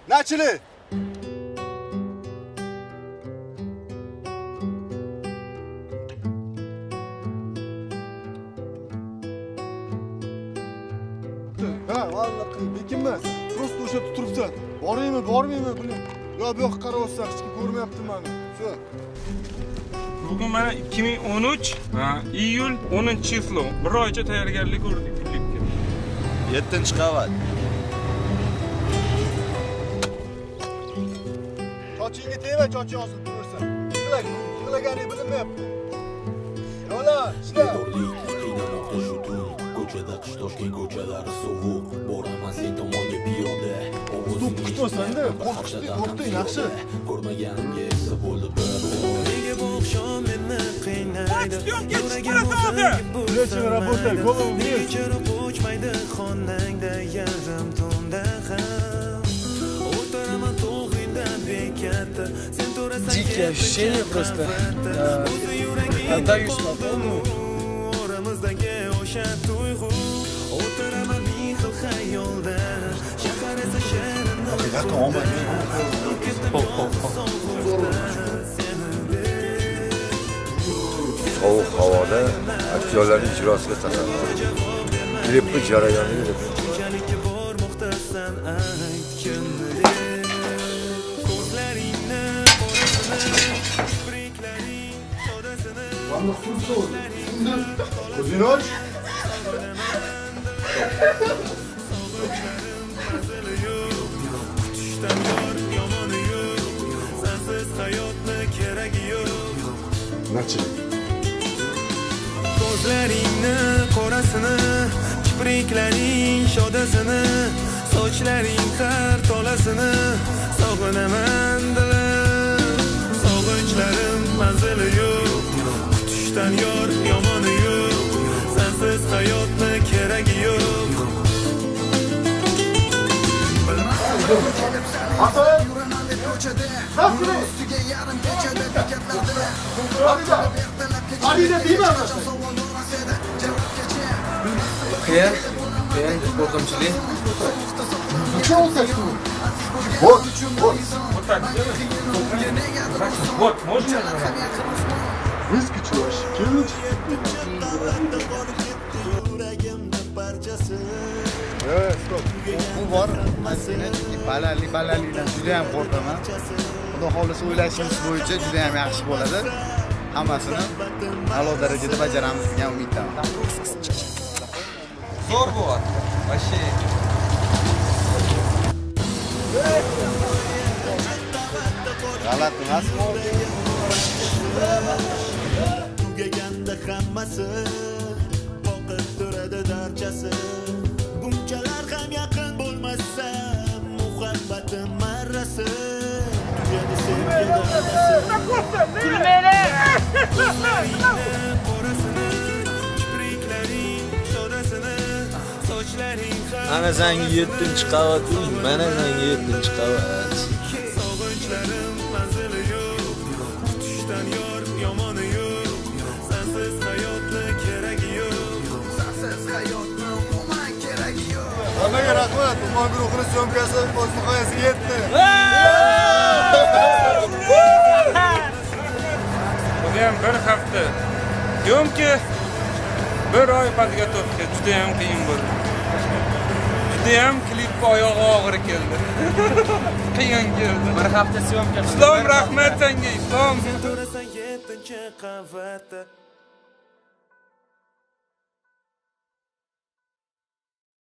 Nachili? Ha, vallahi bekinmas. Prosta o'sha turibsan. Boraymi, bormaymi bilmayman. Yo, bu yoqqa qarayapsan, hech kim ko'rmayapti meni. Shu. Bugun mana 2013 iyul 10-chiflo. Bir oycha tayyorgarlik ko'rdik klipga. 7-qavat. Chochingga tegma, choching osilib turursan. Yig'laganing bilinmayapti. Yo'la, ishla. Ko'chada qish toshgan ko'chalari sovuq, boraman sen tomonga piyoda. Ovozing kutmasanda, qo'rqitding, yaxshi. Ko'rmaganimga esa bo'ldi bir. Nega bu oqshom meni qiynaydi? Lekin работа, голову вниз. Qo'chmaydi xonangda yarim tunda ham. O'tiraman to'g'ridan bekatda. Sen to'rasan. Дикие ощущения просто. Отдаюсь на полную. Oramizdagi o'sha tuyg'u o'tiraman ming xil xayolda shahar esa shirin haqiqatan omadli Sovuq havoda aktyorlarning ijrosiga taqaldi. Klipni jarayoniga deb. bormoqdasan aytganlar ko'zlaringni kipriklaring sodasini Ko'zingni och. Kutishdan yomoni yo'q, sensiz hayotni keragi yo'q. Nachili? Ko'zlaringni qorasini, kipriklaring shodasini, sochlaring har tolasini sog'inaman dilim. Sog'inchlarim manzili yo'q. Kutishdan yomoni yo'q, sensiz hayotni keragi yo'q. Hasan! Nasıl? Üstüge yarım gecede beketlerdi. Halide değil mi arkadaşlar? Kıyan korkumçuluğu. Ne olsa şu? Bot. Вот, можно? Выскочила, шикарно. Stop. Bu bor masina balandlikdan juda ham qo'rqaman. Xudo xohlasa o'ylashimiz bo'yicha juda ham yaxshi bo'ladi. Hammasini a'lo darajada bajaramiz degan umiddaman. Zo'r bo'lyapti. Вообще. G'alati emasmi? Tugaganda hammasi boqib turadi darchasi. Bunchalar ham yaqin bo'lmasa, muhabbatim marrasi. Tugadi sevgiga darchasi. Kulmaylar. Qorasini, kipriklaring shodasini, sochlaring ham. Ana senga 7-qavat, mana senga 7-qavat. Sog'inchlarim manzili yo'q. Kutishdan yomoni yo'q. Sensiz hayotni keragi yo'q. Sensiz hayotni umuman keragi yo'q. Hammaga rahmat. Umon guruhining syomkasi o'z nihoyasiga yetdi. Bugün bir hafta. Syomka bir oy podgotovka juda ham qiyin bo'ldi. Juda ham klipga oyog'i og'ir keldi. Qiyin keldi. Bir hafta syomka. Islom, rahmat senga, Islom. To'rasan 7-qavatda